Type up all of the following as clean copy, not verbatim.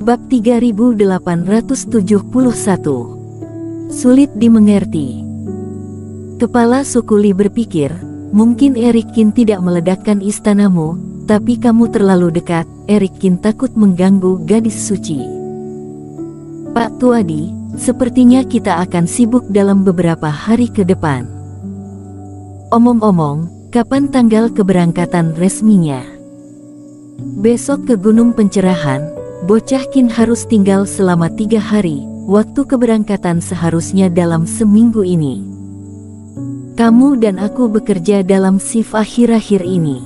Bab 3871. Sulit dimengerti. Kepala suku Li berpikir, mungkin Erik Kin tidak meledakkan istanamu, tapi kamu terlalu dekat. Erik Kin takut mengganggu gadis suci. Pak Tuadi, sepertinya kita akan sibuk dalam beberapa hari ke depan. Omong-omong, kapan tanggal keberangkatan resminya? Besok ke Gunung Pencerahan. Bocah Kin harus tinggal selama 3 hari, waktu keberangkatan seharusnya dalam seminggu ini. Kamu dan aku bekerja dalam shift akhir-akhir ini.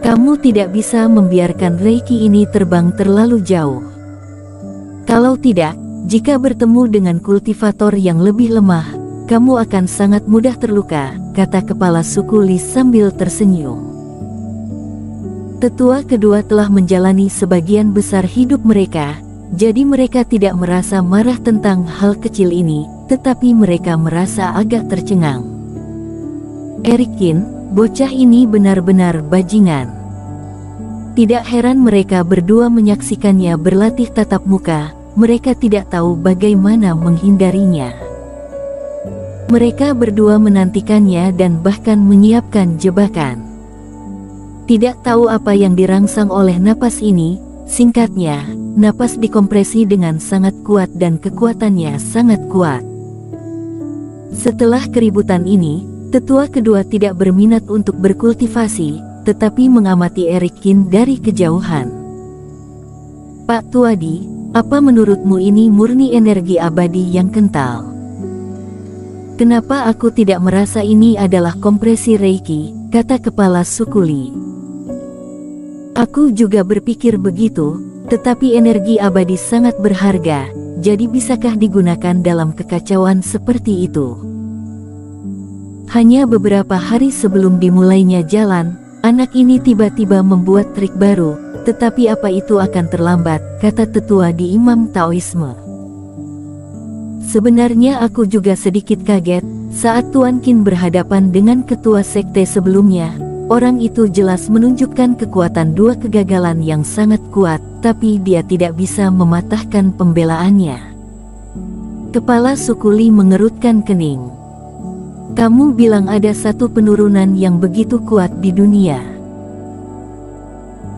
Kamu tidak bisa membiarkan Reiki ini terbang terlalu jauh. Kalau tidak, jika bertemu dengan kultivator yang lebih lemah, kamu akan sangat mudah terluka, kata kepala suku Li sambil tersenyum. Tetua kedua telah menjalani sebagian besar hidup mereka, jadi mereka tidak merasa marah tentang hal kecil ini, tetapi mereka merasa agak tercengang. Erik Kin, bocah ini benar-benar bajingan. Tidak heran mereka berdua menyaksikannya berlatih tatap muka, mereka tidak tahu bagaimana menghindarinya. Mereka berdua menantikannya dan bahkan menyiapkan jebakan. Tidak tahu apa yang dirangsang oleh napas ini, singkatnya, napas dikompresi dengan sangat kuat dan kekuatannya sangat kuat. Setelah keributan ini, tetua kedua tidak berminat untuk berkultivasi, tetapi mengamati Erik Kin dari kejauhan. Pak Tuadi, apa menurutmu ini murni energi abadi yang kental? Kenapa aku tidak merasa ini adalah kompresi Reiki, kata kepala suku Li. Aku juga berpikir begitu, tetapi energi abadi sangat berharga, jadi bisakah digunakan dalam kekacauan seperti itu? Hanya beberapa hari sebelum dimulainya jalan, anak ini tiba-tiba membuat trik baru, tetapi apa itu akan terlambat, kata tetua di Imam Taoisme. Sebenarnya aku juga sedikit kaget, saat Tuan Qin berhadapan dengan ketua sekte sebelumnya. Orang itu jelas menunjukkan kekuatan dua kegagalan yang sangat kuat, tapi dia tidak bisa mematahkan pembelaannya. Kepala suku Li mengerutkan kening. Kamu bilang ada satu penurunan yang begitu kuat di dunia.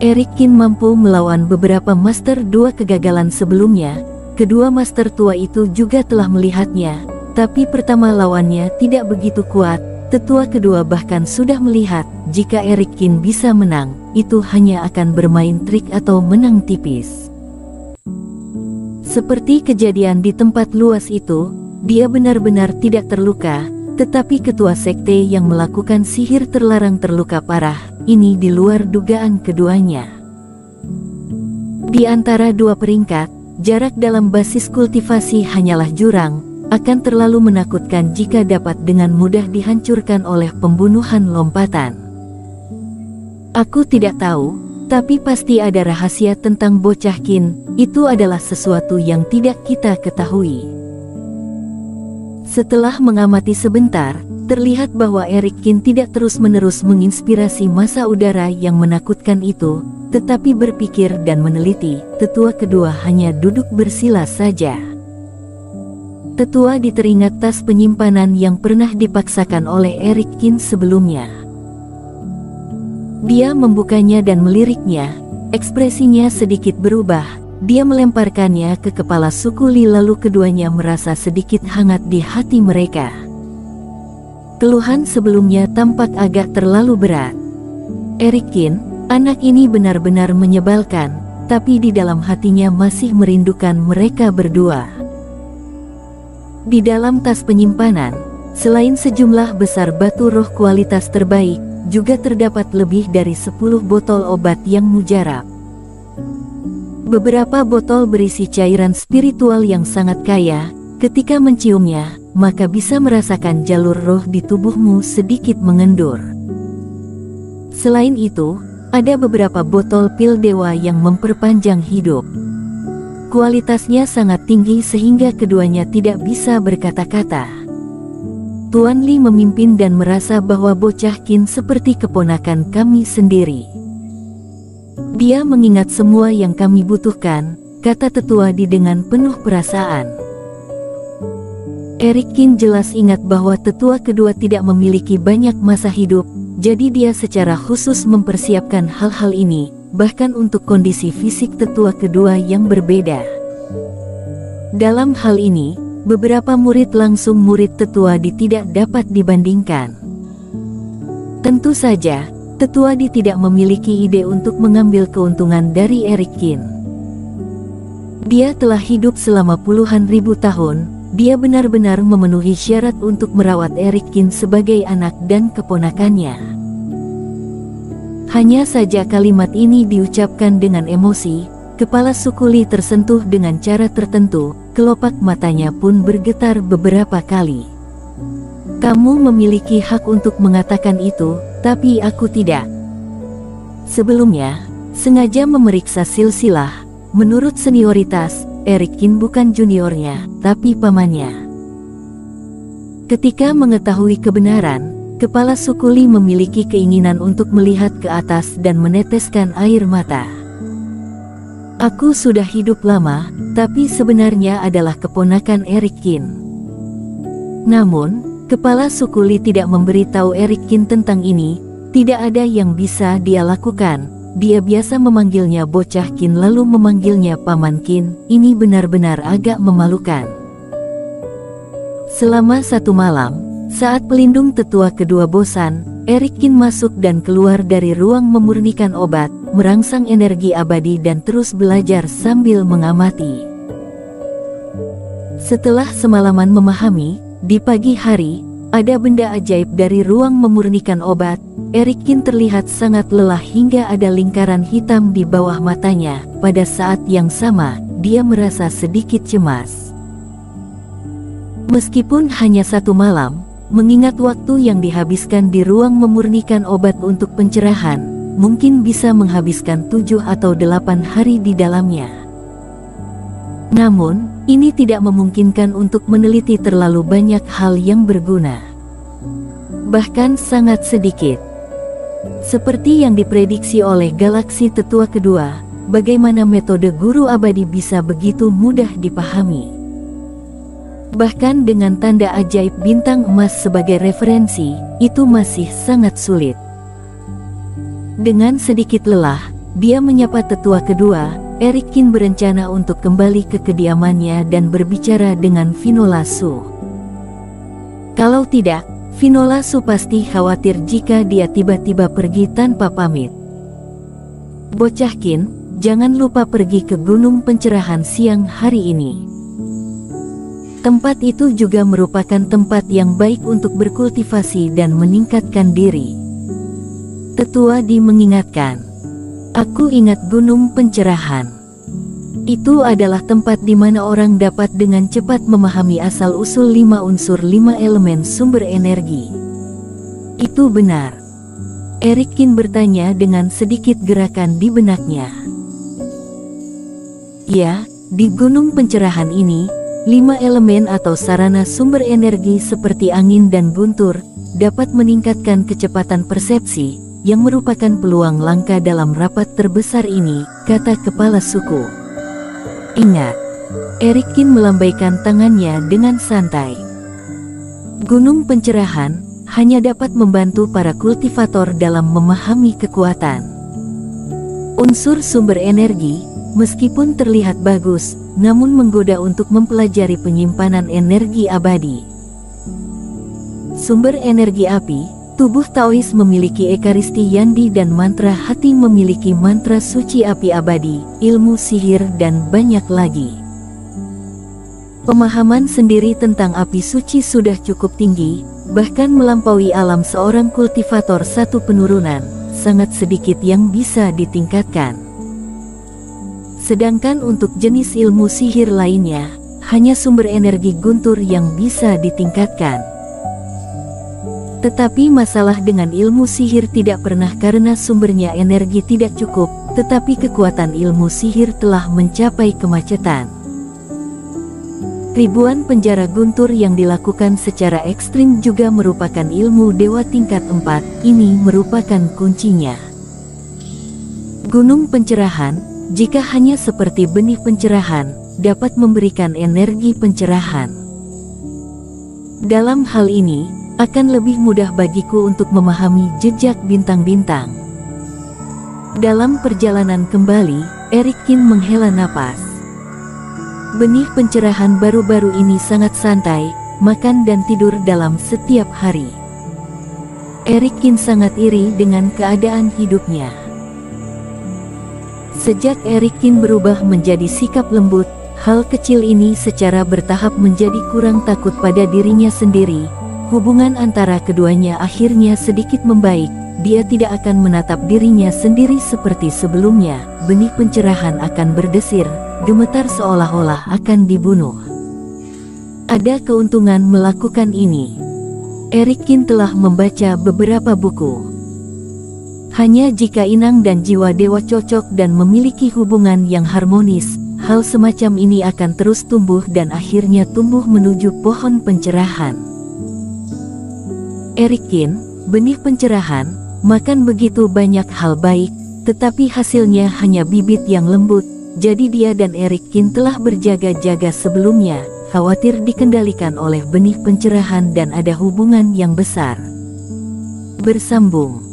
Erik Kin mampu melawan beberapa master dua kegagalan sebelumnya, kedua master tua itu juga telah melihatnya, tapi pertama lawannya tidak begitu kuat. Tetua kedua bahkan sudah melihat, jika Erik Kin bisa menang, itu hanya akan bermain trik atau menang tipis. Seperti kejadian di tempat luas itu, dia benar-benar tidak terluka, tetapi ketua sekte yang melakukan sihir terlarang terluka parah, ini di luar dugaan keduanya. Di antara dua peringkat, jarak dalam basis kultivasi hanyalah jurang, akan terlalu menakutkan jika dapat dengan mudah dihancurkan oleh pembunuhan lompatan. Aku tidak tahu, tapi pasti ada rahasia tentang bocah Qin, itu adalah sesuatu yang tidak kita ketahui. Setelah mengamati sebentar, terlihat bahwa Erik Kin tidak terus-menerus menginspirasi massa udara yang menakutkan itu, tetapi berpikir dan meneliti. Tetua kedua hanya duduk bersila saja. Tetua teringat tas penyimpanan yang pernah dipaksakan oleh Erik Kin sebelumnya. Dia membukanya dan meliriknya, ekspresinya sedikit berubah, dia melemparkannya ke kepala suku Li lalu keduanya merasa sedikit hangat di hati mereka. Keluhan sebelumnya tampak agak terlalu berat. Erik Kin, anak ini benar-benar menyebalkan, tapi di dalam hatinya masih merindukan mereka berdua. Di dalam tas penyimpanan, selain sejumlah besar batu roh kualitas terbaik, juga terdapat lebih dari 10 botol obat yang mujarab. Beberapa botol berisi cairan spiritual yang sangat kaya, ketika menciumnya, maka bisa merasakan jalur roh di tubuhmu sedikit mengendur. Selain itu, ada beberapa botol pil dewa yang memperpanjang hidup. Kualitasnya sangat tinggi sehingga keduanya tidak bisa berkata-kata. Tuan Li memimpin dan merasa bahwa bocah Qin seperti keponakan kami sendiri. Dia mengingat semua yang kami butuhkan, kata tetua Di dengan penuh perasaan. Erikin jelas ingat bahwa tetua kedua tidak memiliki banyak masa hidup, jadi dia secara khusus mempersiapkan hal-hal ini, bahkan untuk kondisi fisik tetua kedua yang berbeda. Dalam hal ini, beberapa murid langsung murid tetua Di tidak dapat dibandingkan. Tentu saja, tetua Di tidak memiliki ide untuk mengambil keuntungan dari Erikin. Dia telah hidup selama puluhan ribu tahun, dia benar-benar memenuhi syarat untuk merawat Erikin sebagai anak dan keponakannya. Hanya saja kalimat ini diucapkan dengan emosi, kepala suku Li tersentuh dengan cara tertentu, kelopak matanya pun bergetar beberapa kali. Kamu memiliki hak untuk mengatakan itu, tapi aku tidak. Sebelumnya, sengaja memeriksa silsilah, menurut senioritas, Erikin bukan juniornya, tapi pamannya. Ketika mengetahui kebenaran, kepala suku Li memiliki keinginan untuk melihat ke atas dan meneteskan air mata. Aku sudah hidup lama, tapi sebenarnya adalah keponakan Erikin. Namun, kepala suku Li tidak memberitahu Erikin tentang ini, tidak ada yang bisa dia lakukan. Dia biasa memanggilnya bocah Kin lalu memanggilnya paman Kin, ini benar-benar agak memalukan. Selama satu malam, saat pelindung tetua kedua bosan, Erikin masuk dan keluar dari ruang memurnikan obat, merangsang energi abadi dan terus belajar sambil mengamati. Setelah semalaman memahami, di pagi hari, ada benda ajaib dari ruang memurnikan obat. Erikin terlihat sangat lelah hingga ada lingkaran hitam di bawah matanya. Pada saat yang sama, dia merasa sedikit cemas. Meskipun hanya satu malam, mengingat waktu yang dihabiskan di ruang memurnikan obat untuk pencerahan, mungkin bisa menghabiskan 7 atau 8 hari di dalamnya. Namun, ini tidak memungkinkan untuk meneliti terlalu banyak hal yang berguna. Bahkan sangat sedikit. Seperti yang diprediksi oleh galaksi tetua kedua, bagaimana metode guru abadi bisa begitu mudah dipahami. Bahkan dengan tanda ajaib bintang emas sebagai referensi, itu masih sangat sulit. Dengan sedikit lelah, dia menyapa tetua kedua. Erikin berencana untuk kembali ke kediamannya dan berbicara dengan Finola Su. Kalau tidak, Finola Su pasti khawatir jika dia tiba-tiba pergi tanpa pamit. Bocah Kin, jangan lupa pergi ke gunung pencerahan siang hari ini. Tempat itu juga merupakan tempat yang baik untuk berkultivasi dan meningkatkan diri. Tetua Di mengingatkan. Aku ingat gunung pencerahan. Itu adalah tempat di mana orang dapat dengan cepat memahami asal-usul 5 unsur 5 elemen sumber energi. Itu benar. Erikin bertanya dengan sedikit gerakan di benaknya. Ya, di gunung pencerahan ini, 5 elemen atau sarana sumber energi seperti angin dan guntur, dapat meningkatkan kecepatan persepsi, yang merupakan peluang langka dalam rapat terbesar ini, kata kepala suku. Ingat, Erikin melambaikan tangannya dengan santai. Gunung pencerahan hanya dapat membantu para kultivator dalam memahami kekuatan. Unsur sumber energi, meskipun terlihat bagus, namun menggoda untuk mempelajari penyimpanan energi abadi. Sumber energi api, tubuh Taois memiliki Ekaristi Yandi dan mantra hati memiliki mantra suci api abadi, ilmu sihir dan banyak lagi. Pemahaman sendiri tentang api suci sudah cukup tinggi, bahkan melampaui alam seorang kultivator satu penurunan, sangat sedikit yang bisa ditingkatkan. Sedangkan untuk jenis ilmu sihir lainnya, hanya sumber energi guntur yang bisa ditingkatkan. Tetapi masalah dengan ilmu sihir tidak pernah karena sumbernya energi tidak cukup, tetapi kekuatan ilmu sihir telah mencapai kemacetan. Ribuan penjara guntur yang dilakukan secara ekstrim juga merupakan ilmu dewa tingkat 4, ini merupakan kuncinya. Gunung pencerahan, Jika hanya seperti benih pencerahan, dapat memberikan energi pencerahan. Dalam hal ini, akan lebih mudah bagiku untuk memahami jejak bintang-bintang. Dalam perjalanan kembali, Erikin menghela napas. Benih pencerahan baru-baru ini sangat santai, makan dan tidur dalam setiap hari. Erikin sangat iri dengan keadaan hidupnya. Sejak Erikin berubah menjadi sikap lembut, hal kecil ini secara bertahap menjadi kurang takut pada dirinya sendiri. Hubungan antara keduanya akhirnya sedikit membaik. Dia tidak akan menatap dirinya sendiri seperti sebelumnya. Benih pencerahan akan berdesir, gemetar seolah-olah akan dibunuh. Ada keuntungan melakukan ini. Erikin telah membaca beberapa buku. Hanya jika inang dan jiwa dewa cocok dan memiliki hubungan yang harmonis, hal semacam ini akan terus tumbuh dan akhirnya tumbuh menuju pohon pencerahan. Erikin, benih pencerahan, makan begitu banyak hal baik, tetapi hasilnya hanya bibit yang lembut. Jadi dia dan Erikin telah berjaga-jaga sebelumnya, khawatir dikendalikan oleh benih pencerahan dan ada hubungan yang besar. Bersambung.